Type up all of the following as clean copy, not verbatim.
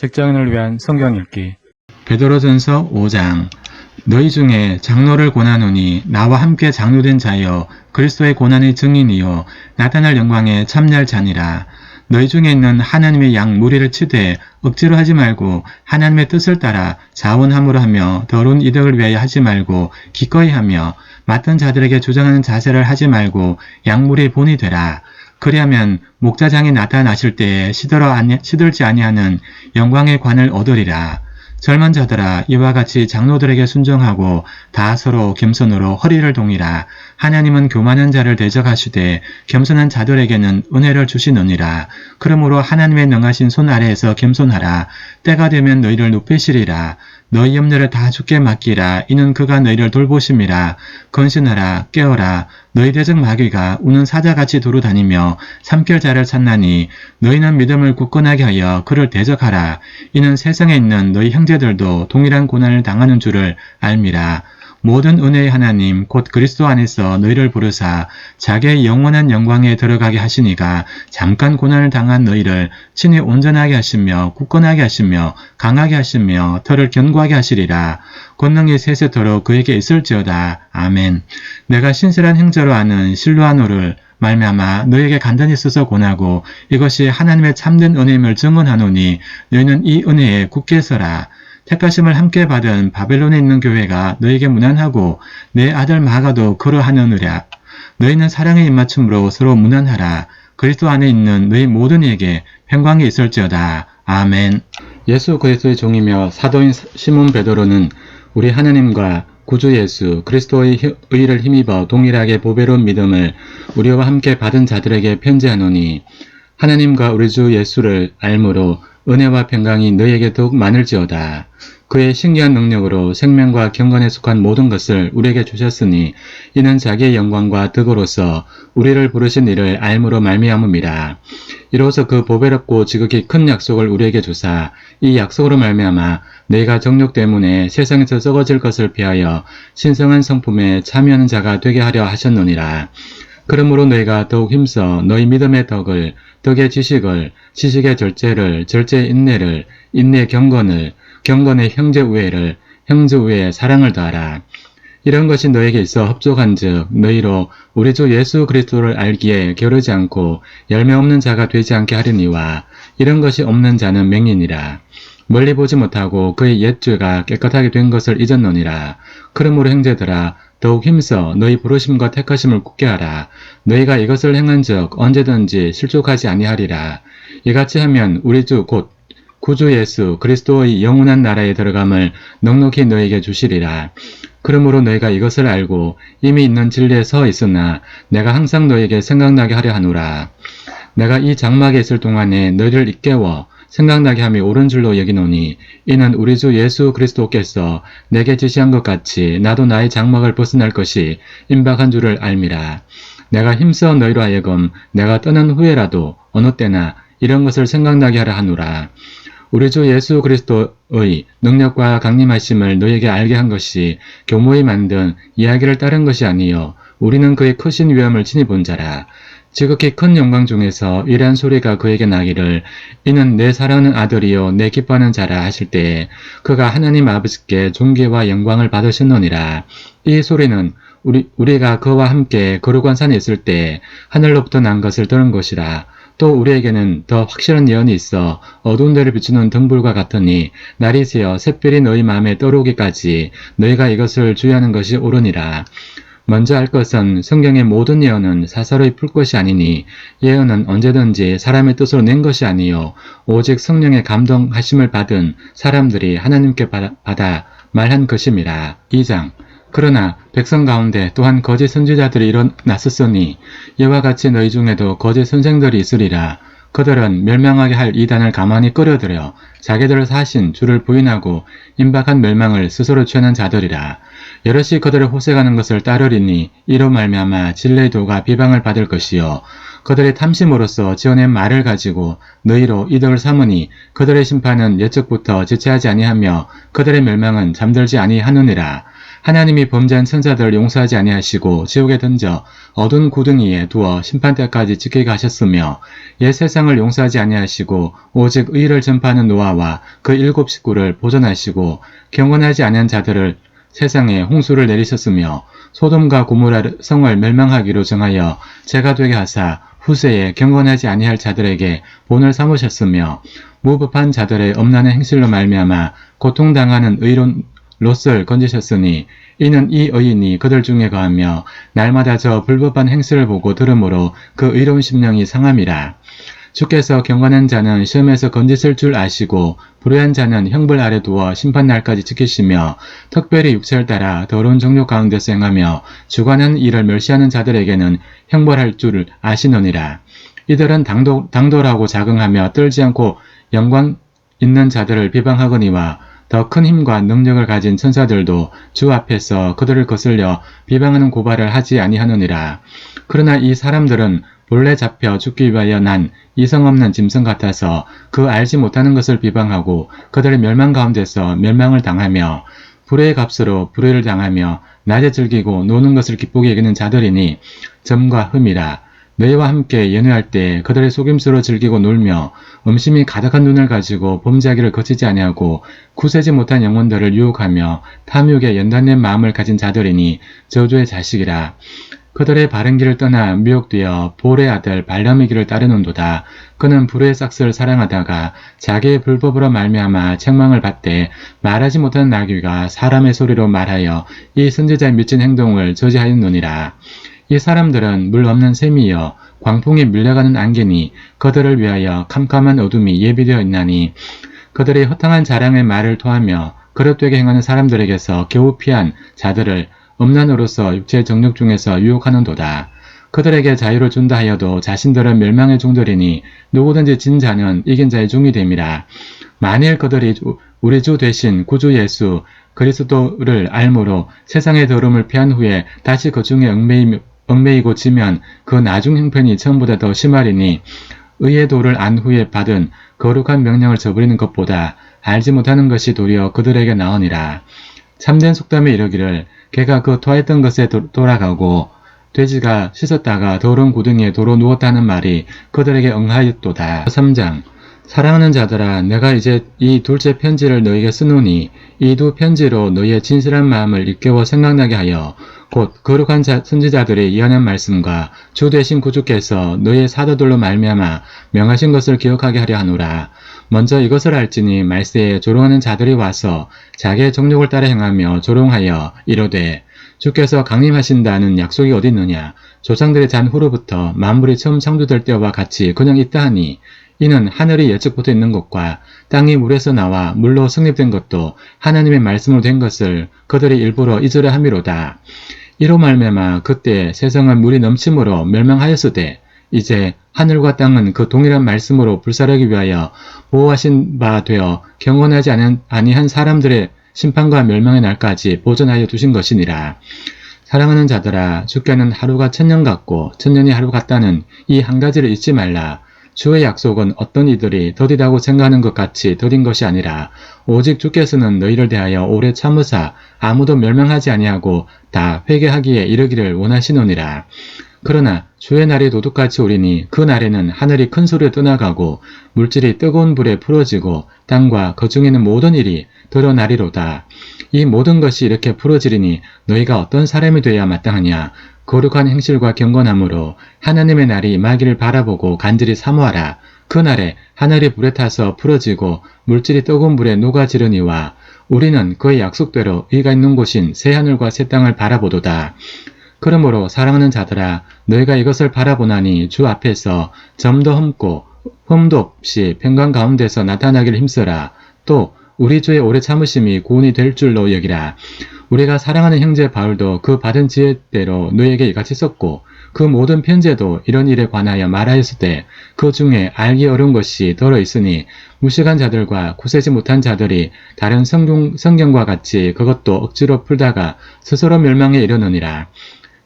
직장인을 위한 성경 읽기 베드로전서 5장. 너희 중에 장로를 권하노니 나와 함께 장로된 자여 그리스도의 고난의 증인이요 나타날 영광에 참여할 자니라. 너희 중에 있는 하나님의 양 무리를 치되 억지로 하지 말고 하나님의 뜻을 따라 자원함으로 하며 더러운 이득을 위하여 하지 말고 기꺼이 하며 맡은 자들에게 주장하는 자세를 하지 말고 양무리의 본이 되라. 그리하면 목자장이 나타나실 때에 시들지 아니하는 영광의 관을 얻으리라. 젊은 자들아 이와 같이 장로들에게 순종하고 다 서로 겸손으로 허리를 동이라. 하나님은 교만한 자를 대적하시되 겸손한 자들에게는 은혜를 주시느니라. 그러므로 하나님의 능하신 손 아래에서 겸손하라. 때가 되면 너희를 높이시리라. 너희 염려를 다 주께 맡기라. 이는 그가 너희를 돌보심이라. 건신하라. 깨어라. 너희 대적 마귀가 우는 사자같이 두루다니며 삼킬 자를 찾나니 너희는 믿음을 굳건하게 하여 그를 대적하라. 이는 세상에 있는 너희 형제들도 동일한 고난을 당하는 줄을 알미라. 모든 은혜의 하나님 곧 그리스도 안에서 너희를 부르사 자기의 영원한 영광에 들어가게 하시니가 잠깐 고난을 당한 너희를 친히 온전하게 하시며 굳건하게 하시며 강하게 하시며 털을 견고하게 하시리라. 권능이 세세토록 그에게 있을지어다. 아멘. 내가 신실한 행자로 아는 실루아노를 말미암아 너희에게 간단히 써서 권하고 이것이 하나님의 참된 은혜임을 증언하노니 너희는 이 은혜에 굳게 서라. 택하심을 함께 받은 바벨론에 있는 교회가 너에게 무난하고 내 아들 마가도 그러하느니라. 너희는 사랑의 입맞춤으로 서로 무난하라. 그리스도 안에 있는 너희 모든 이에게 평강이 있을지어다. 아멘. 예수 그리스도의 종이며 사도인 시몬 베드로는 우리 하나님과 구주 예수 그리스도의 의를 힘입어 동일하게 보배로운 믿음을 우리와 함께 받은 자들에게 편지하노니 하나님과 우리 주 예수를 알므로 은혜와 평강이 너희에게 더욱 많을지어다. 그의 신기한 능력으로 생명과 경건에 속한 모든 것을 우리에게 주셨으니 이는 자기의 영광과 덕으로서 우리를 부르신 이를 알므로 말미암음이라. 이로써 그 보배롭고 지극히 큰 약속을 우리에게 주사 이 약속으로 말미암아 너희가 정욕 때문에 세상에서 썩어질 것을 피하여 신성한 성품에 참여하는 자가 되게 하려 하셨느니라. 그러므로 너희가 더욱 힘써 너희 믿음의 덕을, 덕의 지식을, 지식의 절제를, 절제의 인내를, 인내의 경건을, 경건의 형제 우애를, 형제 우애에 사랑을 더하라. 이런 것이 너에게 있어 흡족한즉 너희로 우리 주 예수 그리스도를 알기에 게으르지 않고 열매 없는 자가 되지 않게 하려니와 이런 것이 없는 자는 맹인이라. 멀리 보지 못하고 그의 옛 죄가 깨끗하게 된 것을 잊었느니라. 그러므로 형제들아 더욱 힘써 너희 부르심과 택하심을 굳게 하라. 너희가 이것을 행한즉 언제든지 실족하지 아니하리라. 이같이 하면 우리 주 곧 구주 예수 그리스도의 영원한 나라에 들어감을 넉넉히 너희에게 주시리라. 그러므로 너희가 이것을 알고 이미 있는 진리에 서 있으나 내가 항상 너희에게 생각나게 하려 하노라. 내가 이 장막에 있을 동안에 너희를 일깨워 생각나게 함이 옳은 줄로 여기노니 이는 우리 주 예수 그리스도께서 내게 지시한 것 같이 나도 나의 장막을 벗어날 것이 임박한 줄을 알미라. 내가 힘써 너희로 하여금 내가 떠난 후에라도 어느 때나 이런 것을 생각나게 하려 하노라. 우리 주 예수 그리스도의 능력과 강림하심을 너희에게 알게 한 것이 교모에 만든 이야기를 따른 것이 아니요 우리는 그의 크신 위엄을 친히 본 자라. 지극히 큰 영광 중에서 이러한 소리가 그에게 나기를 이는 내 사랑하는 아들이요 내 기뻐하는 자라 하실 때에 그가 하나님 아버지께 존귀와 영광을 받으셨느니라. 이 소리는 우리가 그와 함께 거룩한 산에 있을 때 하늘로부터 난 것을 들은 것이라. 또 우리에게는 더 확실한 예언이 있어 어두운 데를 비추는 등불과 같으니 날이 새어 샛별이 너희 마음에 떠오르기까지 너희가 이것을 주의하는 것이 옳으니라. 먼저 알 것은 성경의 모든 예언은 사사로이 풀 것이 아니니 예언은 언제든지 사람의 뜻으로 낸 것이 아니요 오직 성령의 감동하심을 받은 사람들이 하나님께 받아 말한 것임이라. 2장. 그러나 백성 가운데 또한 거짓 선지자들이 일어났으니 이와 같이 너희 중에도 거짓 선생들이 있으리라. 그들은 멸망하게 할 이단을 가만히 끌어들여 자기들을 사신 주를 부인하고 임박한 멸망을 스스로 취하는 자들이라. 여럿이 그들을 호색하는 것을 따르리니 이로 말미암아 진리의 도가 비방을 받을 것이요 그들의 탐심으로써 지어낸 말을 가지고 너희로 이득을 삼으니 그들의 심판은 옛적부터 지체하지 아니하며 그들의 멸망은 잠들지 아니하느니라. 하나님이 범죄한 천사들을 용서하지 아니하시고 지옥에 던져 어두운 구덩이에 두어 심판때까지 지키게 하셨으며 옛 세상을 용서하지 아니하시고 오직 의를 전파하는 노아와 그 7 식구를 보존하시고 경건하지 않은 자들을 세상에 홍수를 내리셨으며 소돔과 고모라 성을 멸망하기로 정하여 재가 되게 하사 후세에 경건하지 아니할 자들에게 본을 삼으셨으며 무법한 자들의 엄난한 행실로 말미암아 고통당하는 의로운 롯을 건지셨으니 이는 이 의인이 그들 중에 거하며 날마다 저 불법한 행실을 보고 들으므로 그 의로운 심령이 상함이라. 주께서 경건한 자는 시험에서 건지실 줄 아시고 불의한 자는 형벌 아래 두어 심판날까지 지키시며 특별히 육체를 따라 더러운 정욕 가운데서 행하며 주관하는 일을 멸시하는 자들에게는 형벌할 줄 아시느니라. 이들은 당돌하고 자긍하며 떨지 않고 영광 있는 자들을 비방하거니와 더 큰 힘과 능력을 가진 천사들도 주 앞에서 그들을 거슬려 비방하는 고발을 하지 아니하느니라. 그러나 이 사람들은 본래 잡혀 죽기 위하여 난 이성 없는 짐승 같아서 그 알지 못하는 것을 비방하고 그들의 멸망 가운데서 멸망을 당하며 불의의 값으로 불의를 당하며 낮에 즐기고 노는 것을 기쁘게 여기는 자들이니 점과 흠이라. 너희와 함께 연회할 때 그들의 속임수로 즐기고 놀며 음심이 가득한 눈을 가지고 범죄하기를 거치지 아니하고 구세지 못한 영혼들을 유혹하며 탐욕에 연단된 마음을 가진 자들이니 저주의 자식이라. 그들의 바른 길을 떠나 미혹되어 볼의 아들 발람의 길을 따르는도다. 그는 불의 싹스를 사랑하다가 자기의 불법으로 말미암아 책망을 받되 말하지 못하는 나귀가 사람의 소리로 말하여 이 선지자의 미친 행동을 저지하였느니라. 이 사람들은 물 없는 샘이여 광풍이 밀려가는 안개니 그들을 위하여 캄캄한 어둠이 예비되어 있나니 그들의 허탕한 자랑의 말을 토하며 그릇되게 행하는 사람들에게서 겨우 피한 자들을 음란으로서 육체의 정욕 중에서 유혹하는도다. 그들에게 자유를 준다 하여도 자신들은 멸망의 종들이니 누구든지 진 자는 이긴 자의 종이 됨이라. 만일 그들이 우리 주 되신 구주 예수 그리스도를 알므로 세상의 더러움을 피한 후에 다시 그 중에 얽매이고 지면 그 나중 형편이 처음보다 더 심하리니 의의 도를 안 후에 받은 거룩한 명령을 저버리는 것보다 알지 못하는 것이 도리어 그들에게 나으니라. 참된 속담에 이르기를 개가 그 토했던 것에 돌아가고 돼지가 씻었다가 더러운 구덩이에 도로 누웠다는 말이 그들에게 응하였도다. 3장 사랑하는 자들아, 내가 이제 이 둘째 편지를 너에게 쓰노니 이 두 편지로 너희의 진실한 마음을 일깨워 생각나게 하여 곧 거룩한 선지자들의 예언한 말씀과 주 되신 구주께서 너희의 사도들로 말미암아 명하신 것을 기억하게 하려 하노라. 먼저 이것을 알지니 말세에 조롱하는 자들이 와서 자기의 정욕을 따라 행하며 조롱하여 이르되 주께서 강림하신다는 약속이 어디 있느냐. 조상들의 잔 후로부터 만물이 처음 창조될 때와 같이 그냥 있다 하니 이는 하늘이 예측부터 있는 것과 땅이 물에서 나와 물로 성립된 것도 하나님의 말씀으로 된 것을 그들이 일부러 잊으려 함이로다. 이로 말미암아 그때 세상은 물이 넘침으로 멸망하였으되 이제 하늘과 땅은 그 동일한 말씀으로 불사르기 위하여 보호하신 바 되어 경건하지 아니한 사람들의 심판과 멸망의 날까지 보존하여 두신 것이니라. 사랑하는 자들아, 주께는 하루가 천년 같고 천년이 하루 같다는 이 한 가지를 잊지 말라. 주의 약속은 어떤 이들이 더디다고 생각하는 것 같이 더딘 것이 아니라 오직 주께서는 너희를 대하여 오래 참으사 아무도 멸망하지 아니하고 다 회개하기에 이르기를 원하시노니라. 그러나 주의 날이 도둑같이 오리니 그 날에는 하늘이 큰 소리로 떠나가고 물질이 뜨거운 불에 풀어지고 땅과 그 중에 있는 모든 일이 드러나리로다. 이 모든 것이 이렇게 풀어지리니 너희가 어떤 사람이 되어야 마땅하냐. 거룩한 행실과 경건함으로 하나님의 날이 임하기를 바라보고 간절히 사모하라. 그 날에 하늘이 불에 타서 풀어지고 물질이 뜨거운 불에 녹아지르니와 우리는 그의 약속대로 의가 있는 곳인 새하늘과 새 땅을 바라보도다. 그러므로 사랑하는 자들아, 너희가 이것을 바라보나니 주 앞에서 점도 흠고 흠도 없이 평강 가운데서 나타나기를 힘써라. 또 우리 주의 오래 참으심이 구원이 될 줄로 여기라. 우리가 사랑하는 형제 바울도 그 받은 지혜대로 너희에게 이같이 썼고 그 모든 편지에도 이런 일에 관하여 말하였을 때 그 중에 알기 어려운 것이 더러 있으니 무식한 자들과 구세지 못한 자들이 다른 성경과 같이 그것도 억지로 풀다가 스스로 멸망에 이르느니라.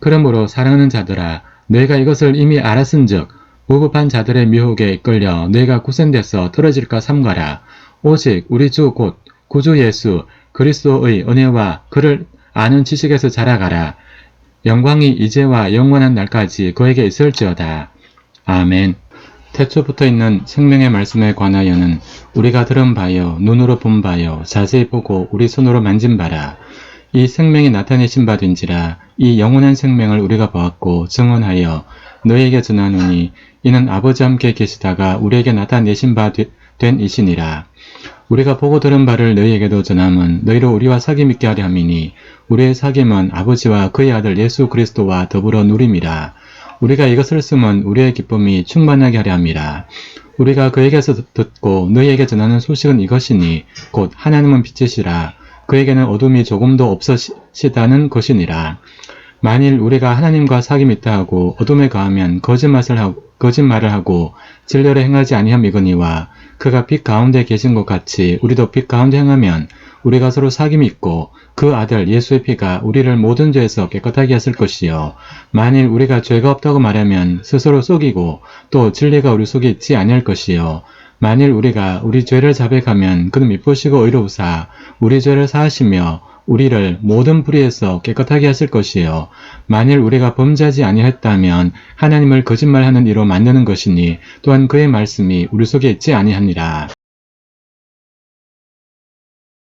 그러므로 사랑하는 자들아, 너희가 이것을 이미 알았은즉 무법한 자들의 미혹에 이끌려 너희가 구센돼서 틀어질까 삼가라. 오직 우리 주 곧 구주 예수 그리스도의 은혜와 그를 아는 지식에서 자라가라. 영광이 이제와 영원한 날까지 그에게 있을지어다. 아멘. 태초부터 있는 생명의 말씀에 관하여는 우리가 들은 바요, 눈으로 본 바요, 자세히 보고 우리 손으로 만진 바라. 이 생명이 나타내신 바 된지라. 이 영원한 생명을 우리가 보았고 증언하여 너희에게 전하노니 이는 아버지와 함께 계시다가 우리에게 나타내신 바 된 이시니라. 우리가 보고 들은 바를 너희에게도 전함은 너희로 우리와 사귐 있게 하려 함이니 우리의 사귐은 아버지와 그의 아들 예수 그리스도와 더불어 누림이라. 우리가 이것을 쓰면 우리의 기쁨이 충만하게 하려 함이라. 우리가 그에게서 듣고 너희에게 전하는 소식은 이것이니 곧 하나님은 빛이시라. 그에게는 어둠이 조금도 없으시다는 것이니라. 만일 우리가 하나님과 사귐 있다 하고 어둠에 거하면 거짓말을 하고 진리를 행하지 아니함이거니와 그가 빛 가운데 계신 것 같이 우리도 빛 가운데 행하면 우리가 서로 사귐이 있고 그 아들 예수의 피가 우리를 모든 죄에서 깨끗하게 하실 것이요. 만일 우리가 죄가 없다고 말하면 스스로 속이고 또 진리가 우리 속에 있지 아니할 것이요. 만일 우리가 우리 죄를 자백하면 그는 미쁘시고 의로우사 우리 죄를 사하시며 우리를 모든 불의에서 깨끗하게 하실 것이요. 만일 우리가 범죄하지 아니했다면 하나님을 거짓말하는 이로 만드는 것이니 또한 그의 말씀이 우리 속에 있지 아니하니라.